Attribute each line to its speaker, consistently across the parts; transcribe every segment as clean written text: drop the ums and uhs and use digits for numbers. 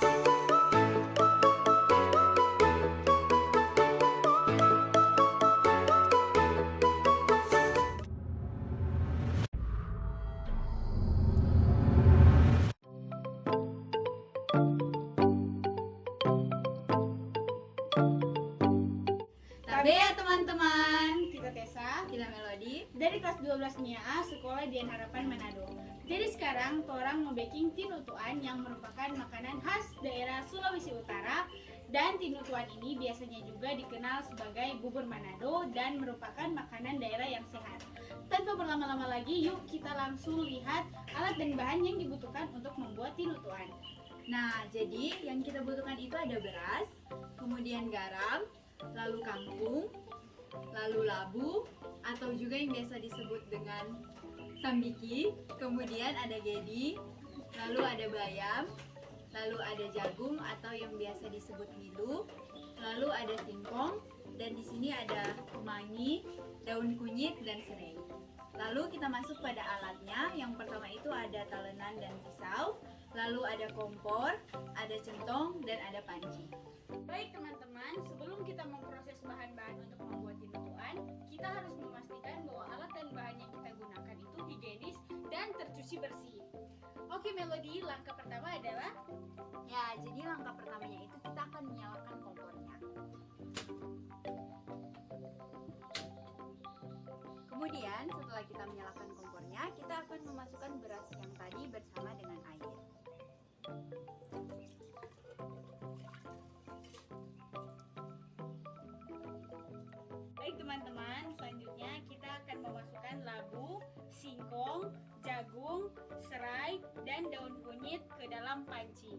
Speaker 1: Tabe ya teman-teman.
Speaker 2: Kita Tessa
Speaker 1: Kita Melody
Speaker 2: dari kelas 12 MIA A Sekolah Dian Harapan Manado. Jadi sekarang torang mau baking tinutuan yang merupakan makanan khas daerah Sulawesi Utara, dan tinutuan ini biasanya juga dikenal sebagai bubur Manado dan merupakan makanan daerah yang sehat. Tanpa berlama-lama lagi, yuk kita langsung lihat alat dan bahan yang dibutuhkan untuk membuat tinutuan.
Speaker 1: Nah, jadi yang kita butuhkan itu ada beras, kemudian garam, lalu kangkung, lalu labu, atau juga yang biasa disebut dengan sambiki, kemudian ada gedi, lalu ada bayam, lalu ada jagung atau yang biasa disebut milu, lalu ada singkong, dan di sini ada kemangi, daun kunyit, dan serai. Lalu kita masuk pada alatnya. Yang pertama itu ada talenan dan pisau, lalu ada kompor, ada centong, dan ada panci.
Speaker 2: Baik teman-teman, sebelum kita memproses bahan-bahan untuk membuat tinutuan, kita harus memastikan bahwa alat dan bahan yang kita gunakan itu higienis dan tercuci bersih. Oke Melody, langkah pertama adalah
Speaker 1: Ya, jadi langkah pertamanya itu kita akan menyalakan kompornya. Kemudian setelah kita menyalakan kompornya, kita akan memasukkan beras yang tadi bersama dengan air.
Speaker 2: baik teman-teman, selanjutnya kita akan memasukkan labu, singkong, jagung, serai, dan daun kunyit ke dalam panci.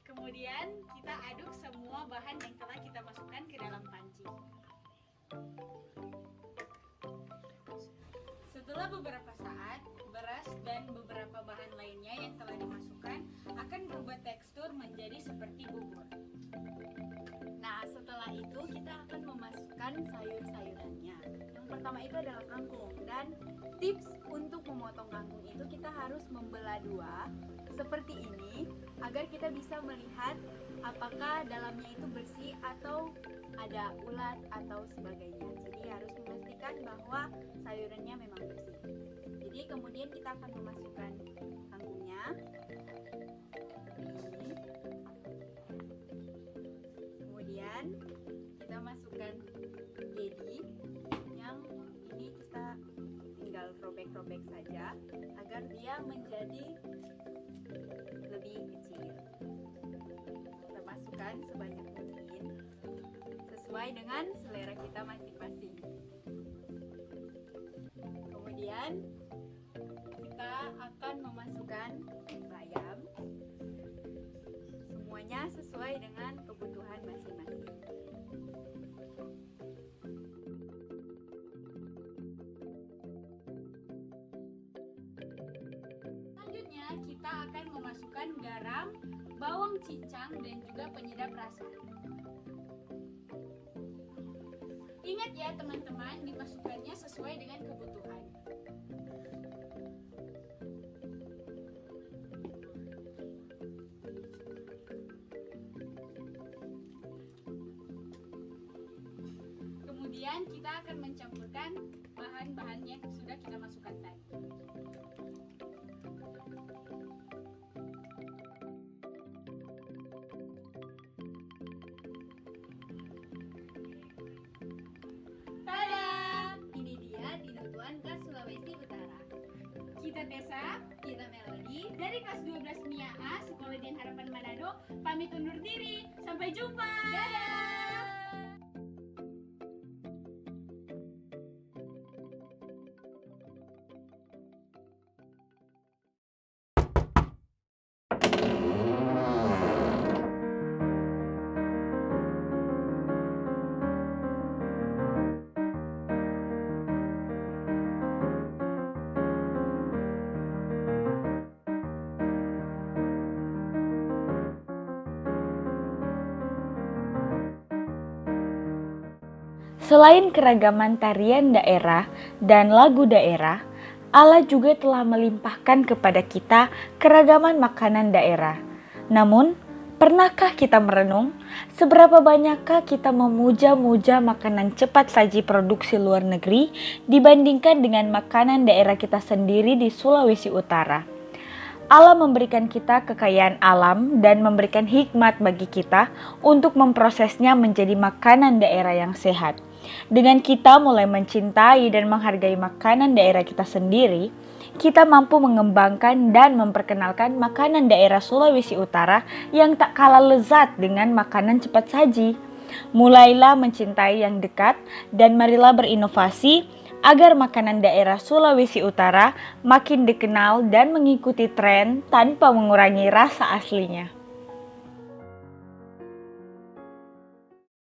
Speaker 2: Kemudian kita aduk semua bahan yang telah kita masukkan ke dalam panci. Setelah beberapa saat, beras dan beberapa bahan lainnya yang telah dimasukkan akan berubah tekstur menjadi seperti bubur.
Speaker 1: Nah, setelah itu kita akan memasukkan sayur-sayurannya. Yang pertama itu adalah kangkung, dan tips untuk memotong kangkung itu kita harus membelah dua seperti ini agar kita bisa melihat apakah dalamnya itu bersih atau ada ulat atau sebagainya. Jadi harus memastikan bahwa sayurannya memang bersih. Jadi kemudian kita akan memasukkan kangkungnya seperti ini. Kemudian kita masukkan gedi, yang ini kita tinggal robek-robek saja agar dia menjadi lebih kecil. Kita masukkan sebanyak mungkin sesuai dengan selera kita masing-masing. Kemudian kita akan memasukkan bayam, semuanya sesuai dengan kebutuhan masing-masing.
Speaker 2: Selanjutnya kita akan memasukkan garam, bawang cincang, dan juga penyedap rasa. Ingat ya teman-teman, dimasukkannya sesuai dengan kebutuhan. Kemudian kita akan mencampurkan bahan-bahan yang sudah kita masukkan tadi. Tada!
Speaker 1: Ini dia tinutuan khas Sulawesi Utara.
Speaker 2: Kita Tessa
Speaker 1: Kita Melody.
Speaker 2: dari kelas 12 MIA A Sekolah Dian Harapan Manado pamit undur diri. Sampai jumpa.
Speaker 1: Dadah!
Speaker 3: Selain keragaman tarian daerah dan lagu daerah, Allah juga telah melimpahkan kepada kita keragaman makanan daerah. Namun, pernahkah kita merenung seberapa banyakkah kita memuja-muja makanan cepat saji produksi luar negeri dibandingkan dengan makanan daerah kita sendiri di Sulawesi Utara? Allah memberikan kita kekayaan alam dan memberikan hikmat bagi kita untuk memprosesnya menjadi makanan daerah yang sehat. Dengan kita mulai mencintai dan menghargai makanan daerah kita sendiri, kita mampu mengembangkan dan memperkenalkan makanan daerah Sulawesi Utara yang tak kalah lezat dengan makanan cepat saji. Mulailah mencintai yang dekat dan marilah berinovasi agar makanan daerah Sulawesi Utara makin dikenal dan mengikuti tren tanpa mengurangi rasa aslinya.